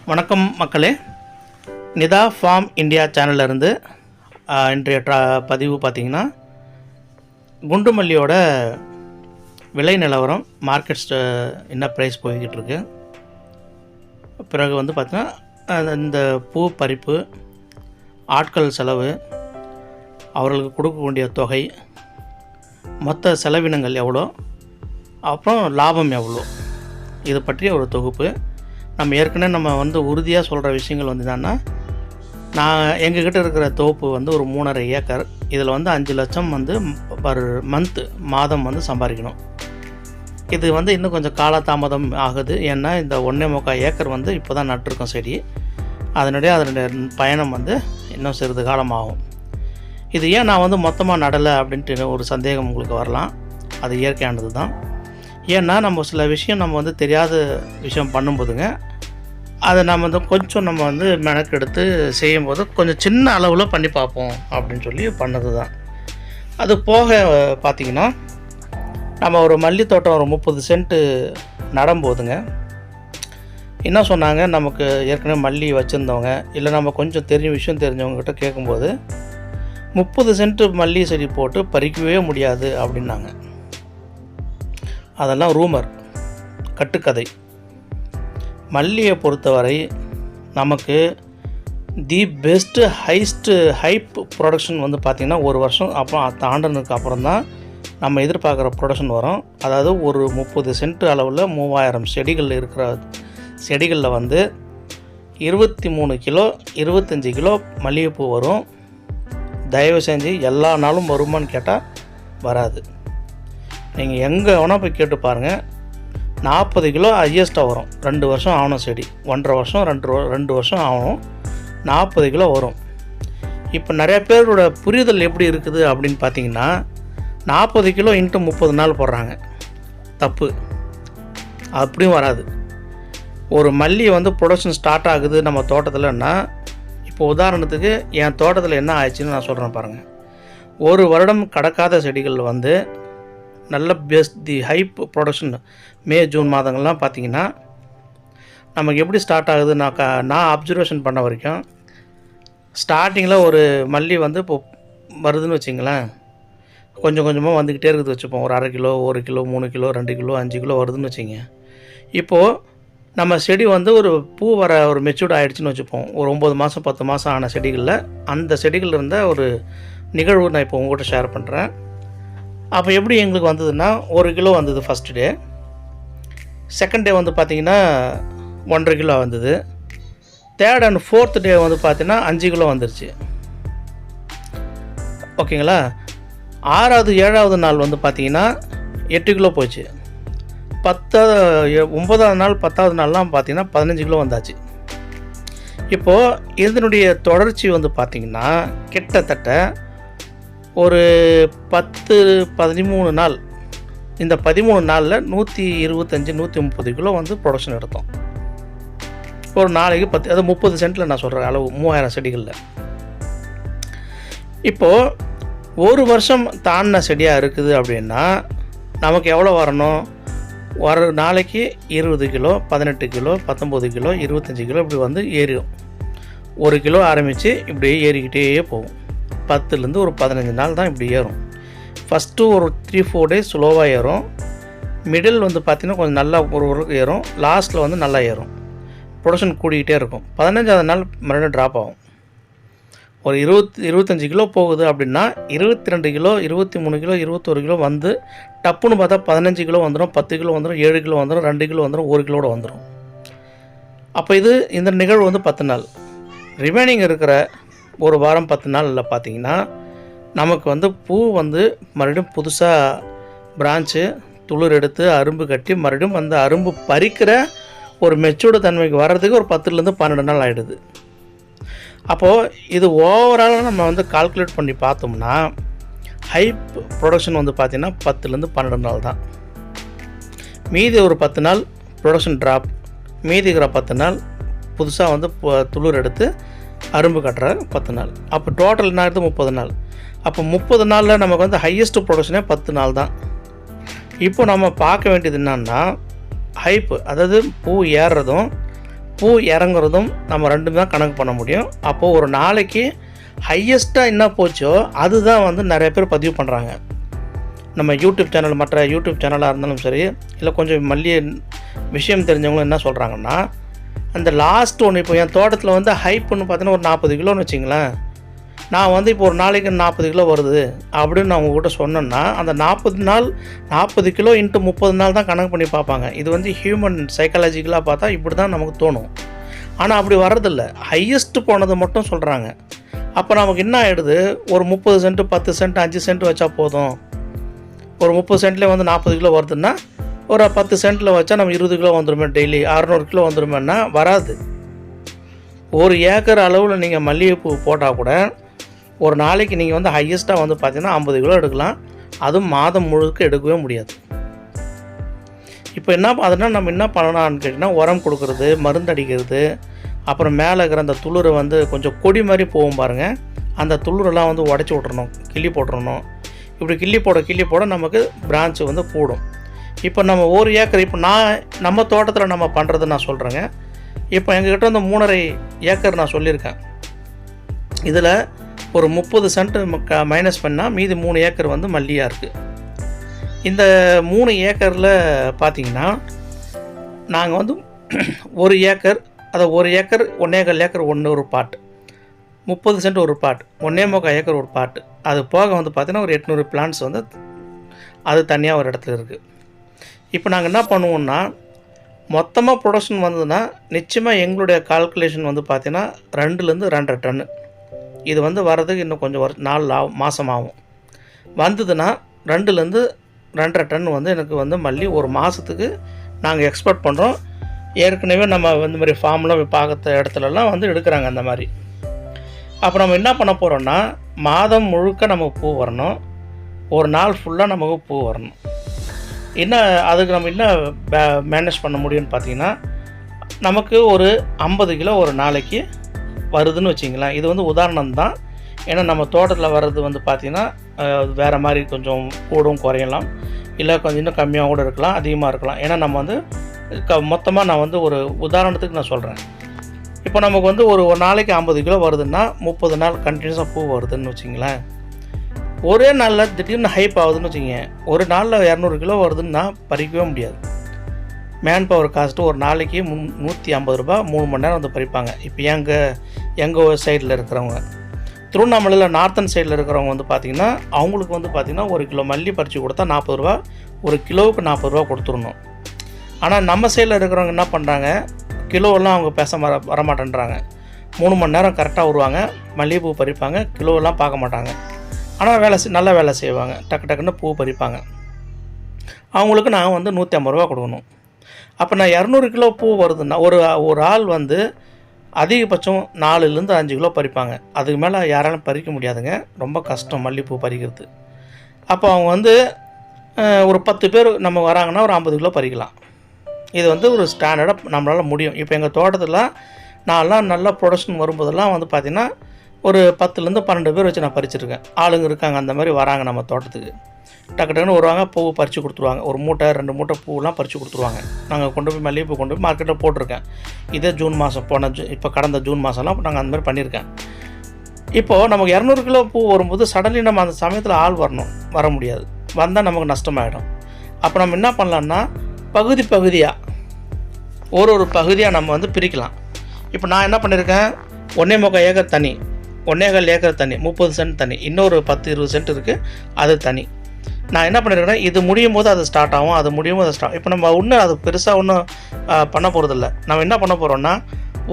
வணக்கம் மக்களே. Nita form India சேனல்லேருந்து இன்றைய பதிவு பார்த்திங்கன்னா குண்டு மல்லியோட விலை நிலவரம், மார்க்கெட் என்ன ப்ரைஸ் போய்கிட்டு இருக்கு. பிறகு வந்து பார்த்திங்கன்னா இந்த பூ பறிப்பு, ஆட்கள் செலவு, அவர்களுக்கு கொடுக்க வேண்டிய தொகை, மொத்த செலவினங்கள் எவ்வளோ, அப்புறம் லாபம் எவ்வளோ, இது பற்றிய ஒரு தொகுப்பு. நம்ம ஏற்கனவே உறுதியாக சொல்கிற விஷயங்கள் என்னன்னா, நான் எங்ககிட்ட இருக்கிற தோப்பு ஒரு 3.5 ஏக்கர். இதில் 5 லட்சம் பர் மாதம் சம்பாதிக்கணும். இது இன்னும் கொஞ்சம் காலதாமதம் ஆகுது. ஏன்னா இந்த 1.25 ஏக்கர் இப்போ தான் நட்டுருக்கோம் செடி. அதனுடைய பயணம் இன்னும் சிறிது காலம் ஆகும். இது ஏன் நான் மொத்தமாக நடலை அப்படின்ட்டு ஒரு சந்தேகம் உங்களுக்கு வரலாம். அது இயற்கையானது தான். ஏன்னா நம்ம சில விஷயம் நம்ம தெரியாத விஷயம் பண்ணும்போதுங்க, அதை நம்ம கொஞ்சம் நம்ம மெனக்கெடுத்து செய்யும்போது கொஞ்சம் சின்ன அளவில் பண்ணி பார்ப்போம் அப்படின்னு சொல்லி பண்ணது தான். அது போக பார்த்திங்கன்னா, நம்ம ஒரு மல்லி தோட்டம் ஒரு 30 சென்ட்டு நடும்போதுங்க, என்ன சொன்னாங்க, நமக்கு ஏற்கனவே மல்லி வச்சுருந்தவங்க இல்லை நம்ம கொஞ்சம் விஷயம் தெரிஞ்சவங்ககிட்ட கேட்கும்போது 30 சென்ட்டு மல்லி செடி போட்டு பறிக்கவே முடியாது அப்படின்னாங்க. அதெல்லாம் ரூமர், கட்டுக்கதை. மல்லியை பொறுத்தவரை நமக்கு தி பெஸ்ட்டு ஹைப் ப்ரொடக்ஷன் பார்த்திங்கன்னா ஒரு வருஷம் அப்புறம் தாண்டினதுக்கு அப்புறம் தான் நம்ம எதிர்பார்க்குற ப்ரொடக்ஷன் வரும். அதாவது ஒரு 30 சென்ட் அளவில் 3000 செடிகள் இருக்கிற செடிகளில் 23 கிலோ 25 கிலோ மல்லிகைப்பூ வரும். தயவு செஞ்சு எல்லா நாளும் வருமானு கேட்டால் வராது. நீங்கள் எங்கே வேணால் போய் கேட்டு பாருங்கள், 40 கிலோ ஹையஸ்ட்டாக வரும். 2 வருஷம் ஆகணும் செடி, 1.5 வருஷம் 2 வருஷம் ஆகணும், 40 கிலோ வரும். இப்போ நிறையா பேரோட புரிதல் எப்படி இருக்குது அப்படின்னு பார்த்தீங்கன்னா, 40 கிலோ இன்ட்டு 30 நாள் போடுறாங்க. தப்பு, அப்படியும் வராது. ஒரு மல்லி ப்ரொடக்ஷன் ஸ்டார்ட் ஆகுது நம்ம தோட்டத்தில்னா, இப்போ உதாரணத்துக்கு என் தோட்டத்தில் என்ன ஆயிடுச்சுன்னு நான் சொல்கிறேன் பாருங்கள். ஒரு வருடம் கடக்காத செடிகள் நல்ல தி ஹைப் ப்ரொடக்ஷன் மே ஜூன் மாதங்கள்லாம் பார்த்திங்கன்னா, நமக்கு எப்படி ஸ்டார்ட் ஆகுது, நான் அப்சர்வேஷன் பண்ண வரைக்கும், ஸ்டார்டிங்கில் ஒரு மல்லி இப்போ வருதுன்னு வச்சிங்களேன், கொஞ்சம் கொஞ்சமாக வந்துக்கிட்டே இருக்குது வச்சுப்போம். ஒரு 1/2 kilo 1 kilo 3 kilo 2 kilo 5 kilo வருதுன்னு வச்சிங்க. இப்போது நம்ம செடி ஒரு பூ வர ஒரு மெச்சூர்ட் ஆகிடுச்சின்னு வச்சுப்போம். ஒரு 9 மாதம் 10 மாதம் ஆன செடிகளில், அந்த செடிகளில் இருந்த ஒரு நிகழ்வு நான் இப்போ உங்கள்கிட்ட ஷேர் பண்ணுறேன். அப்போ எப்படி எங்களுக்கு வந்ததுன்னா, 1 கிலோ வந்தது ஃபஸ்ட்டு டே. செகண்ட் டே பார்த்திங்கன்னா 1.5 கிலோ வந்தது. தேர்ட் அண்ட் ஃபோர்த் டே பார்த்திங்கன்னா 5 கிலோ வந்துருச்சு. ஓகேங்களா. 6வது 7வது நாள் பார்த்திங்கன்னா 8 கிலோ போச்சு. 9வது நாள் 10வது நாள்லாம் பார்த்திங்கன்னா 15 கிலோ வந்தாச்சு. இப்போது இதனுடைய தொடர்ச்சி பார்த்திங்கன்னா கிட்டத்தட்ட ஒரு 10-13 நாள். இந்த 13 நாளில் 125-130 கிலோ ப்ரொடக்ஷன் எடுத்தோம். ஒரு நாளைக்கு 10, அது 30 சென்ட்டில் நான் சொல்கிறேன் அளவு, 3000 செடிகளில். இப்போது ஒரு வருஷம் தாண்டின செடியாக இருக்குது அப்படின்னா நமக்கு எவ்வளோ வரணும்? ஒரு நாளைக்கு 20 கிலோ 18 கிலோ 19 கிலோ 25 கிலோ இப்படி ஏறிடும். 1 கிலோ ஆரம்பித்து இப்படியே ஏறிக்கிட்டே போகும். 10லேருந்து ஒரு 15 நாள் தான் இப்படி ஏறும். ஃபஸ்ட்டு ஒரு 3-4 டேஸ் ஸ்லோவாக ஏறும். மிடில் பார்த்திங்கன்னா கொஞ்சம் நல்லா ஒரு ஏறும். லாஸ்ட்டில் நல்லா ஏறும். ப்ரொடக்ஷன் கூடிக்கிட்டே இருக்கும். 15வது நாள் மறுபடியும் ட்ராப் ஆகும். ஒரு 25 கிலோ போகுது அப்படின்னா 22 கிலோ 23 கிலோ 21 கிலோ டப்புன்னு பார்த்தா 15 கிலோ வந்துடும், 10 கிலோ வந்துடும், 7 கிலோ வந்துடும், 2 கிலோ வந்துடும், 1 கிலோட வந்துடும். அப்போ இந்த நிகழ்வு 10 நாள். ரிமைனிங் இருக்கிற ஒரு வாரம் 10 நாளில் பார்த்திங்கன்னா நமக்கு பூ மறுபடியும் புதுசாக பிரான்ச்சு துளிர் எடுத்து அரும்பு கட்டி மறுபடியும் அரும்பு பறிக்கிற ஒரு மெச்சூர்டு தன்மைக்கு வர்றதுக்கு ஒரு 10லேருந்து 12 நாள் ஆகிடுது. அப்போது இது ஓவராலாக நம்ம கால்குலேட் பண்ணி பார்த்தோம்னா ஹைப் ப்ரொடக்ஷன் பார்த்திங்கன்னா 10லேருந்து 12 நாள் தான். மீதி ஒரு 10 நாள் ப்ரொடக்ஷன் ட்ராப். மீதி இருக்கிற 10 நாள் புதுசாக துளிர் எடுத்து அரும்பு கட்டுற 10 நாள். அப்போ டோட்டல் என்ன ஆகிடுது? 30 நாள். அப்போ 30 நாளில் நமக்கு ஹையஸ்ட் ப்ரொடக்ஷனே 10 நாள் தான். இப்போ நம்ம பார்க்க வேண்டியது என்னன்னா, ஹைப்பு, அதாவது பூ ஏறுறதும் பூ இறங்குறதும் நம்ம ரெண்டுமே தான் கணக்கு பண்ண முடியும். அப்போது ஒரு நாளைக்கு ஹையஸ்ட்டாக என்ன போச்சோ அதுதான் வந்து நிறைய பேர் பதிவு பண்ணுறாங்க. நம்ம யூடியூப் சேனல், மற்ற யூடியூப் சேனலாக இருந்தாலும் சரி, இல்லை கொஞ்சம் விஷயம் தெரிஞ்சவங்களும் என்ன சொல்கிறாங்கன்னா, அந்த லாஸ்ட் ஒன்று இப்போ என் தோட்டத்தில் வந்து ஹைப்புன்னு பார்த்தீங்கன்னா ஒரு 40 கிலோன்னு வச்சிங்களேன். நான் வந்து இப்போ ஒரு நாளைக்கு 40 கிலோ வருது அப்படின்னு நான் உங்கள்கிட்ட சொன்னேன்னா, அந்த 40 நாள் 40 கிலோ இன்ட்டு 30 நாள் தான் கணக்கு பண்ணி பார்ப்பாங்க. இது வந்து ஹியூமன் சைக்காலஜிக்கலாக பார்த்தா இப்படி தான் நமக்கு தோணும். ஆனால் அப்படி வர்றதில்ல. ஹையஸ்ட்டு போனது மட்டும் சொல்கிறாங்க. அப்போ நமக்கு என்ன ஆகிடுது, ஒரு 30 சென்ட் 10 சென்ட் 5 சென்ட் வச்சா போதும். ஒரு 30 சென்ட்லேயே வந்து 40 கிலோ வருதுன்னா, ஒரு 10 சென்ட்டில் வச்சா நம்ம 20 கிலோ வந்துடுமே, டெய்லி 600 கிலோ வந்துடுமேன்னா வராது. ஒரு ஏக்கர் அளவில் நீங்கள் மல்லிகைப்பூ போட்டால் கூட ஒரு நாளைக்கு நீங்கள் வந்து ஹையஸ்ட்டாக வந்து பார்த்தீங்கன்னா 50 கிலோ எடுக்கலாம். அதுவும் மாதம் முழுக்க எடுக்கவே முடியாது. இப்போ அதனால் நம்ம என்ன பண்ணலாம்னு கேட்டிங்கன்னா, உரம் கொடுக்குறது, மருந்து அடிக்கிறது, அப்புறம் மேலே இருக்கிற அந்த துளிரை வந்து கொஞ்சம் கொடி மாதிரி போகும் பாருங்கள், அந்த துளிரெல்லாம் வந்து உடச்சி விட்றணும், கிள்ளி போட்டுறணும். இப்படி கிள்ளி போட நமக்கு பிரான்ச்சு வந்து கூடும். இப்போ நம்ம ஒரு ஏக்கர், இப்போ நம்ம தோட்டத்தில் நம்ம பண்ணுறது நான் சொல்கிறேங்க. இப்போ எங்ககிட்ட வந்து 3.5 ஏக்கர் நான் சொல்லியிருக்கேன். இதில் ஒரு 30 சென்ட் மைனஸ் பண்ணால் மீதி 3 ஏக்கர் வந்து மல்லியாக இருக்குது. இந்த 3 ஏக்கரில் பார்த்திங்கன்னா நாங்கள் வந்து 1 ஏக்கர், அதை 1 ஏக்கர் 1.25 ஏக்கர் ஒரு பாட்டு, 30 சென்ட் ஒரு பாட்டு, 1.25 ஏக்கர் ஒரு பாட்டு, அது போக வந்து பார்த்திங்கன்னா ஒரு 800 பிளான்ட்ஸ் வந்து அது தனியாக ஒரு இடத்துல இருக்குது. இப்போ நாங்கள் என்ன பண்ணுவோம்னா, மொத்தமாக ப்ரொடக்ஷன் வந்ததுன்னா நிச்சயமாக எங்களுடைய கால்குலேஷன் வந்து பார்த்திங்கன்னா 2லேருந்து 2.5 டன்னு. இது வந்து வர்றதுக்கு இன்னும் கொஞ்சம் மாதம் ஆகும். வந்ததுன்னா 2லேருந்து 2.5 டன் வந்து எனக்கு வந்து மல்லி ஒரு மாதத்துக்கு நாங்கள் எக்ஸ்போர்ட் பண்ணுறோம். ஏற்கனவே நம்ம வந்து மாதிரி ஃபார்ம்லாம் பார்க்குற இடத்துலலாம் வந்து எடுக்கிறாங்க அந்த மாதிரி. அப்போ நம்ம என்ன பண்ண போகிறோன்னா, மாதம் முழுக்க நமக்கு பூ வரணும், ஒரு நாள் ஃபுல்லாக நமக்கு பூ வரணும். அதுக்கு நம்ம என்ன மேனேஜ் பண்ண முடியும்னு பார்த்திங்கன்னா, நமக்கு ஒரு 50 கிலோ ஒரு நாளைக்கு வருதுன்னு வச்சிங்களேன். இது வந்து உதாரணம் தான். ஏன்னா நம்ம தோட்டத்தில் வர்றது வந்து பார்த்திங்கன்னா வேறு மாதிரி கொஞ்சம் கூடும் குறையலாம், இல்லை கொஞ்சம் இன்னும் கம்மியாக கூட இருக்கலாம், அதிகமாக இருக்கலாம். ஏன்னா நம்ம வந்து மொத்தமாக நான் வந்து ஒரு உதாரணத்துக்கு நான் சொல்கிறேன். இப்போ நமக்கு வந்து ஒரு நாளைக்கு 50 கிலோ வருதுன்னா 30 நாள் கண்டினியூஸாக பூ வருதுன்னு வச்சிங்களேன். ஒரே நாளில் திடீர்னு ஹைப் ஆகுதுன்னு வச்சிங்க, ஒரு நாளில் 200 கிலோ வருதுன்னா பறிக்கவே முடியாது. மேன் பவர் காஸ்ட்டு ஒரு நாளைக்கு 150 ரூபா 3 மணி நேரம் வந்து பறிப்பாங்க. இப்போ எங்கள் சைடில் இருக்கிறவங்க, திருவண்ணாமலையில் நார்த்தன் சைடில் இருக்கிறவங்க வந்து பார்த்திங்கன்னா, அவங்களுக்கு வந்து பார்த்திங்கன்னா 1 கிலோ மல்லி பறித்து கொடுத்தா 40 ரூபா, ஒரு கிலோவுக்கு 40 ரூபா கொடுத்துடணும். ஆனால் நம்ம சைடில் இருக்கிறவங்க என்ன பண்ணுறாங்க, கிலோவெல்லாம் அவங்க வரமாட்டேன்றாங்க. 3 மணி நேரம் கரெக்டாக வருவாங்க, மல்லிகைப்பூ பறிப்பாங்க, கிலோவெல்லாம் பார்க்க மாட்டாங்க. ஆனால் நல்ல வேலை செய்வாங்க, டக்குன்னு பூ பறிப்பாங்க. அவங்களுக்கு நான் வந்து 150 ரூபா கொடுக்கணும். அப்போ நான் 200 கிலோ பூ வருதுன்னா ஒரு ஆள் வந்து அதிகபட்சம் 4லேருந்து 5 கிலோ பறிப்பாங்க. அதுக்கு மேலே யாராலும் பறிக்க முடியாதுங்க, ரொம்ப கஷ்டம் மல்லிகைப்பூ பறிக்கிறது. அப்போ அவங்க வந்து ஒரு 10 பேர் நம்ம வராங்கன்னா ஒரு 50 கிலோ பறிக்கலாம். இது வந்து ஒரு ஸ்டாண்டர்டாக நம்மளால் முடியும். இப்போ எங்கள் தோட்டத்தில் நான்லாம் நல்லா ப்ரொடக்ஷன் வரும்போதெல்லாம் வந்து பார்த்திங்கன்னா ஒரு 10லேருந்து 12 பேர் வச்சு நான் பறிச்சிருக்கேன். ஆளுங்க இருக்காங்க, அந்த மாதிரி வராங்க நம்ம தோட்டத்துக்கு. டக்குன்னு வருவாங்க, பூ பறித்து கொடுத்துருவாங்க. ஒரு மூட்டை 2 மூட்டை பூவெலாம் பறித்து கொடுத்துருவாங்க. நாங்கள் கொண்டு போய் மல்லிகைப்பூ கொண்டு போய் மார்க்கெட்டில் போட்டிருக்கேன். இதே ஜூன் மாதம் இப்போ கடந்த ஜூன் மாதம்லாம் நாங்கள் அந்த மாதிரி பண்ணியிருக்கேன். இப்போது நமக்கு 200 கிலோ பூ வரும்போது சடன்லி நம்ம அந்த சமயத்தில் ஆள் வர முடியாது. வந்தால் நமக்கு நஷ்டமாயிடும். அப்போ நம்ம என்ன பண்ணலான்னா, பகுதியாக ஒரு பகுதியாக நம்ம வந்து பிரிக்கலாம். இப்போ நான் என்ன பண்ணியிருக்கேன், 1.25 ஏக்கர் தனி, 1.25 ஏக்கர் தனி, 30 சென்ட் தனி, இன்னொரு 10-20 சென்ட் இருக்குது, அது தனி. நான் என்ன பண்ணியிருக்கேன்னா, இது முடியும் போது அது ஸ்டார்ட் ஆகும், அது முடியும் போது ஸ்டார்ட். இப்போ நம்ம அது பெருசாக ஒன்றும் பண்ண போகிறதில்ல. நம்ம என்ன பண்ண போகிறோன்னா,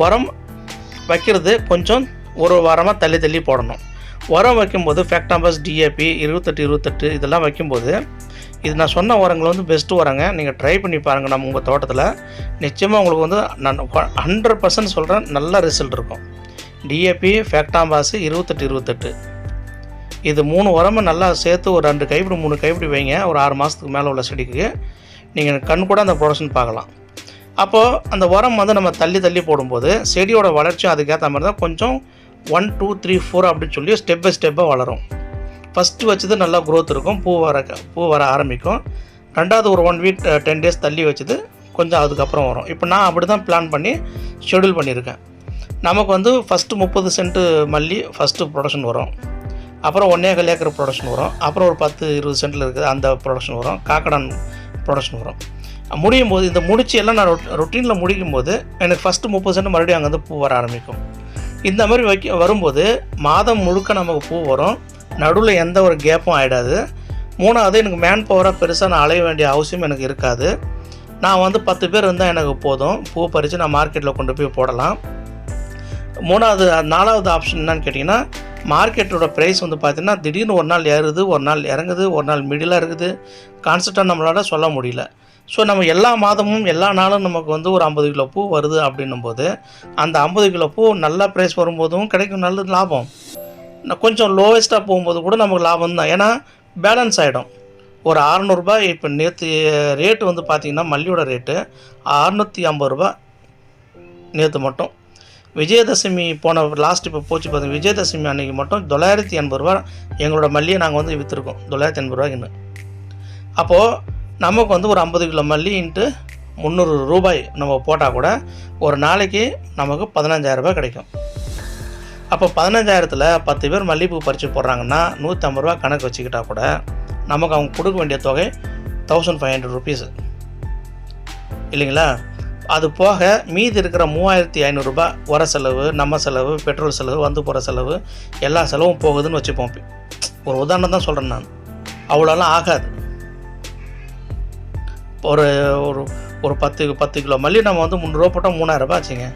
உரம் வைக்கிறது கொஞ்சம் ஒரு வாரமாக தள்ளி போடணும். உரம் வைக்கும்போது ஃபேக்டாம்பஸ், டிஏபி 28 இதெல்லாம் வைக்கும்போது, இது நான் சொன்ன உரங்கள் வந்து பெஸ்ட்டு உரங்க. நீங்கள் ட்ரை பண்ணி பாருங்கள். நம்ம உங்கள் தோட்டத்தில் நிச்சயமாக உங்களுக்கு வந்து நான் 100% சொல்கிறேன், நல்ல ரிசல்ட் இருக்கும். டிஏபி, ஃபேக்டாம்பாஸ் 28 இது 3 உரமும் நல்லா சேர்த்து ஒரு 2 கைப்பிடி 3 கைப்பிடி வைங்க. ஒரு 6 மாதத்துக்கு மேலே உள்ள செடிக்கு நீங்கள் கண் கூட அந்த ப்ரொடக்ஷன் பார்க்கலாம். அப்போது அந்த உரம் வந்து நம்ம தள்ளி போடும்போது செடியோட வளர்ச்சியும் அதுக்கேற்ற மாதிரி தான் கொஞ்சம் 1, 2, 3, 4 அப்படின்னு சொல்லி ஸ்டெப் பை ஸ்டெப்பாக வளரும். ஃபஸ்ட்டு வச்சது நல்லா க்ரோத் இருக்கும், பூ வர ஆரம்பிக்கும். ரெண்டாவது ஒரு 1 வீக் 10 டேஸ் தள்ளி வச்சது கொஞ்சம் அதுக்கப்புறம் வரும். இப்போ நான் அப்படி தான் பிளான் பண்ணி ஷெடியூல் பண்ணியிருக்கேன். நமக்கு வந்து ஃபஸ்ட்டு 30 சென்ட்டு மல்லி ஃபஸ்ட்டு ப்ரொடக்ஷன் வரும். அப்புறம் 1.25 ஏக்கர் ப்ரொடக்ஷன் வரும். அப்புறம் ஒரு 10-20 சென்ட்டில் இருக்குது அந்த ப்ரொடக்ஷன் வரும். காக்கடான் ப்ரொடக்ஷன் வரும். முடியும் போது இந்த முடிச்சு எல்லாம் நான் ரொட்டீனில் முடிக்கும் போது எனக்கு ஃபஸ்ட்டு 30 சென்ட் மறுபடியும் அங்கேருந்து பூ வர ஆரம்பிக்கும். இந்த மாதிரி வரும்போது மாதம் முழுக்க நமக்கு பூ வரும். நடுவில் எந்த ஒரு கேப்பும் ஆகிடாது. 3வது எனக்கு மேன் பவராக பெருசாக நான் அலைய வேண்டிய அவசியம் எனக்கு இருக்காது. நான் வந்து 10 பேர் இருந்தால் எனக்கு போதும். பூ பறித்து நான் மார்க்கெட்டில் கொண்டு போய் போடலாம். 4வது ஆப்ஷன் என்னன்னு கேட்டிங்கன்னா, மார்க்கெட்டோட ப்ரைஸ் வந்து பார்த்திங்கன்னா திடீர்னு ஒரு நாள் ஏறுது, ஒரு நாள் இறங்குது, ஒரு நாள் மிடிலாக இருக்குது. கான்ஸ்டண்ட்டாக நம்மளால் சொல்ல முடியல. ஸோ நம்ம எல்லா மாதமும் எல்லா நாளும் நமக்கு வந்து ஒரு 50 கிலோ பூ வருது அப்படின்னும்போது அந்த 50 கிலோ பூ நல்ல ப்ரைஸ் வரும்போதும் கிடைக்கும் நல்ல லாபம். கொஞ்சம் லோவஸ்ட்டாக போகும்போது கூட நமக்கு லாபம் தான். ஏன்னா பேலன்ஸ் ஆகிடும். ஒரு 600 ரூபாய் இப்போ நேற்று ரேட்டு வந்து பார்த்திங்கன்னா மல்லியோட ரேட்டு 650 ரூபா நேற்று மட்டும். விஜயதசமி போன லாஸ்ட் இப்போ போச்சு பார்த்தீங்க. விஜயதசமி அன்றைக்கி மட்டும் 980 ரூபா எங்களோட மல்லியை நாங்கள் வந்து விற்றுருக்கோம். 980 ரூபாய்க்குன்னு. அப்போது நமக்கு வந்து ஒரு 50 கிலோ மல்லி இன்ட்டு 300 ரூபாய் நம்ம போட்டால் கூட ஒரு நாளைக்கு நமக்கு 15,000 ரூபாய் கிடைக்கும். அப்போ 15,000த்தில் 10 பேர் மல்லிகைப்பூ பறித்து போடுறாங்கன்னா 150 ரூபா கணக்கு வச்சுக்கிட்டால் கூட நமக்கு அவங்க கொடுக்க வேண்டிய தொகை 1500 ருபீஸு இல்லைங்களா? அது போக மீதி இருக்கிற 3500 ரூபா வர செலவு, நம்ம செலவு, பெட்ரோல் செலவு, வந்து போகிற செலவு எல்லா செலவும் போகுதுன்னு வச்சுப்போம். ஒரு உதாரணம் தான் சொல்கிறேன் நான். அவ்வளோலாம் ஆகாது. ஒரு ஒரு ஒரு 10 கிலோ மல்லி நம்ம வந்து 300 ரூபா போட்டால் 3000 ரூபா ஆச்சுங்க.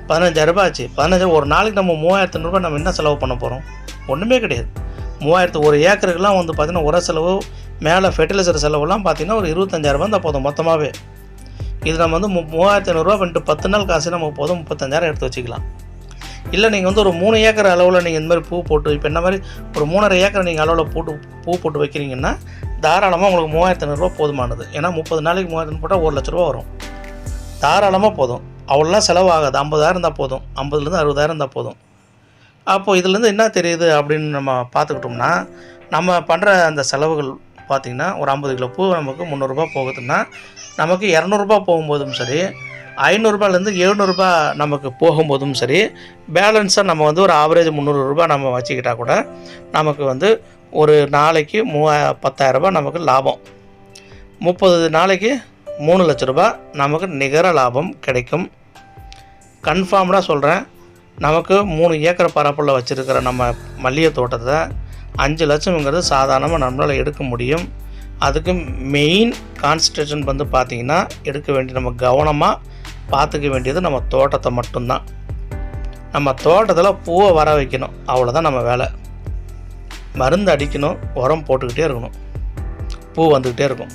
15,000 ரூபா ஆச்சு. 15,000 ஒரு நாளைக்கு நம்ம 3500 ரூபா நம்ம என்ன செலவு பண்ண போகிறோம்? ஒன்றுமே கிடையாது. 3000 ஒரு ஏக்கருக்குலாம் வந்து பார்த்திங்கன்னா உர செலவு மேலே ஃபெர்டிலைசர் செலவுலாம் பார்த்திங்கன்னா ஒரு 25,000 ரூபா இருந்தால் போதும் மொத்தமாகவே. இது நம்ம வந்து 3500 ரூபா பண்ணிட்டு 10 நாள் காசு நமக்கு போதும் 35,000 எடுத்து வச்சுக்கலாம். இல்லை நீங்கள் வந்து ஒரு 3 ஏக்கர் அளவில் நீங்கள் இந்த மாதிரி பூ போட்டு இப்போ என்ன மாதிரி ஒரு 3.5 ஏக்கர் நீங்கள் அளவில் பூ போட்டு வைக்கிறீங்கன்னா தாராளமாக உங்களுக்கு 3500 ரூபா போதுமானது. ஏன்னா 30 நாளைக்கு 3000 போட்டால் 1 லட்ச ரூபா வரும். தாராளமாக போதும். அவ்வளோலாம் செலவாகாது. 50,000 இருந்தால் போதும். 50,000 60,000 இருந்தால் போதும். அப்போது இதுலேருந்து என்ன தெரியுது அப்படின்னு நம்ம பார்த்துக்கிட்டோம்னா, நம்ம பண்ணுற அந்த செலவுகள் பார்த்திங்கன்னா ஒரு 50 கிலோ பூ நமக்கு 300 ரூபா போகுதுன்னா நமக்கு 200 ரூபா போகும்போதும் சரி, 500 ரூபாயிலேருந்து 700 ரூபா நமக்கு போகும்போதும் சரி, பேலன்ஸாக நம்ம வந்து ஒரு ஆவரேஜ் 300 ரூபா நம்ம வச்சுக்கிட்டால் கூட நமக்கு வந்து ஒரு நாளைக்கு 10,000 ரூபா நமக்கு லாபம். 30 நாளைக்கு 3 லட்ச ரூபா நமக்கு நிகர லாபம் கிடைக்கும். கன்ஃபார்ம்டாக சொல்கிறேன். நமக்கு 3 ஏக்கர் பரப்பில் வச்சுருக்கிற நம்ம மல்லிகை தோட்டத்தை 5 லட்சம்ங்கிறது சாதாரணமாக நம்மளால் எடுக்க முடியும். அதுக்கு மெயின் கான்சன்ட்ரேஷன் வந்து பார்த்திங்கன்னா எடுக்க வேண்டிய நம்ம கவனமாக பார்த்துக்க வேண்டியது நம்ம தோட்டத்தை மட்டும்தான். நம்ம தோட்டத்தில் பூவை வர வைக்கணும், அவ்வளோதான் நம்ம வேலை. மருந்து அடிக்கணும், உரம் போட்டுக்கிட்டே இருக்கணும், பூ வந்துக்கிட்டே இருக்கும்.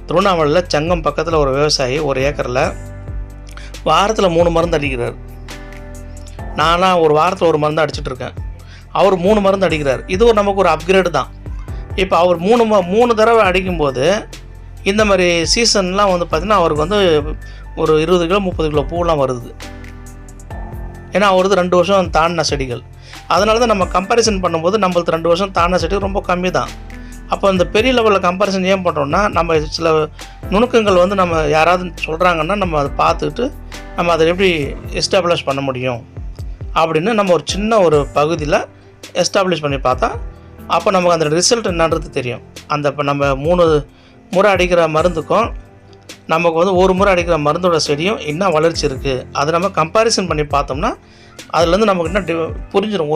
திருவண்ணாமலையில் சங்கம் பக்கத்தில் ஒரு விவசாயி ஒரு ஏக்கரில் வாரத்தில் 3 மருந்து அடிக்கிறார். நான்லாம் ஒரு வாரத்தில் 1 மருந்து அடிச்சிட்ருக்கேன். அவர் 3 மருந்து அடிக்கிறார். இது நமக்கு ஒரு அப்கிரேடு தான். இப்போ அவர் 3 தடவை அடிக்கும்போது இந்த மாதிரி சீசன்லாம் வந்து பார்த்திங்கன்னா அவருக்கு வந்து ஒரு 20 கிலோ 30 கிலோ பூலாம் வருது. ஏன்னா அவரது 2 வருஷம் தாண்டின செடிகள். அதனால தான் நம்ம கம்பேரிசன் பண்ணும்போது நம்மளுக்கு 2 வருஷம் தாண்டின செடிகள் ரொம்ப கம்மி தான். அப்போ இந்த பெரிய லெவலில் கம்பேரிசன் ஏன் பண்ணுறோம்னா, நம்ம சில நுணுக்கங்கள் வந்து நம்ம யாராவது சொல்கிறாங்கன்னா நம்ம அதை பார்த்துக்கிட்டு நம்ம அதை எப்படி எஸ்டாப்ளிஷ் பண்ண முடியும் அப்படின்னு நம்ம ஒரு சின்ன ஒரு பகுதியில் எஸ்டாப்ளிஷ் பண்ணி பார்த்தா அப்போ நமக்கு அந்த ரிசல்ட் என்னன்றது தெரியும். அந்த இப்போ நம்ம 3 முறை அடிக்கிற மருந்துக்கும் நமக்கு வந்து 1 முறை அடிக்கிற மருந்தோட செடியும் என்ன வளர்ச்சி இருக்குது அதை நம்ம கம்பேரிசன் பண்ணி பார்த்தோம்னா அதுலேருந்து நமக்கு என்ன புரிஞ்சிடும்.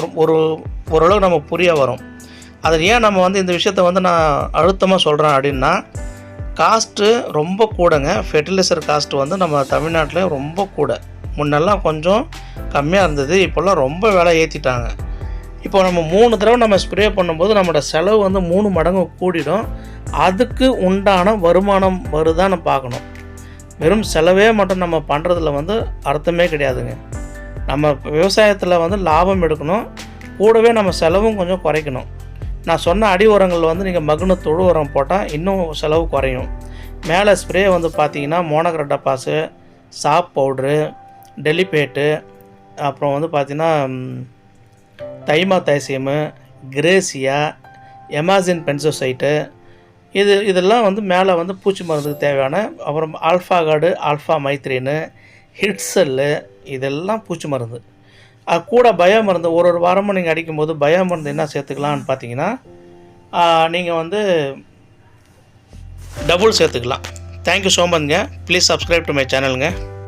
ஓரளவு நம்ம புரிய வரும். அது ஏன் நம்ம வந்து இந்த விஷயத்த வந்து நான் அழுத்தமாக சொல்கிறேன் அப்படின்னா, காஸ்ட்டு ரொம்ப கூடங்க. ஃபெர்டிலைசர் காஸ்ட்டு வந்து நம்ம தமிழ்நாட்டில் ரொம்ப கூட. முன்னெல்லாம் கொஞ்சம் கம்மியாக இருந்தது, இப்போல்லாம் ரொம்ப விலை ஏற்றிட்டாங்க. இப்போ நம்ம 3 தடவை நம்ம ஸ்ப்ரே பண்ணும்போது நம்மளோட செலவு வந்து 3 மடங்கு கூடிடும். அதுக்கு உண்டான வருமானம் வருதான்னு பார்க்கணும். வெறும் செலவே மட்டும் நம்ம பண்ணுறதுல வந்து அர்த்தமே கிடையாதுங்க. நம்ம விவசாயத்தில் வந்து லாபம் எடுக்கணும், கூடவே நம்ம செலவும் கொஞ்சம் குறைக்கணும். நான் சொன்ன அடி உரங்கள் வந்து நீங்கள் மகுன தொழு உரம் போட்டால் இன்னும் செலவு குறையும். மேலே ஸ்ப்ரே வந்து பார்த்தீங்கன்னா மோனோக்ரோட்டோபாஸு, சாப் பவுட்ரு, டெலிபேட்டு, அப்புறம் வந்து பார்த்திங்கன்னா தைமாதைசியமு, கிரேசியா, எமாசின் பென்சோசைட்டு, இதெல்லாம் வந்து மேலே வந்து பூச்சி மருந்துக்கு தேவையான, அப்புறம் ஆல்ஃபா கார்டு, ஆல்ஃபா மைத்ரீனு, ஹிட்செல்லு, இதெல்லாம் பூச்சி மருந்து. அது கூட பயோ மருந்து ஒரு வாரமும் நீங்கள் அடிக்கும்போது பயோ மருந்து என்ன சேர்த்துக்கலான்னு பார்த்தீங்கன்னா, நீங்கள் வந்து டபுள் சேர்த்துக்கலாம். தேங்க்யூ ஸோ மச்ங்க. Please subscribe to my சேனலுங்க.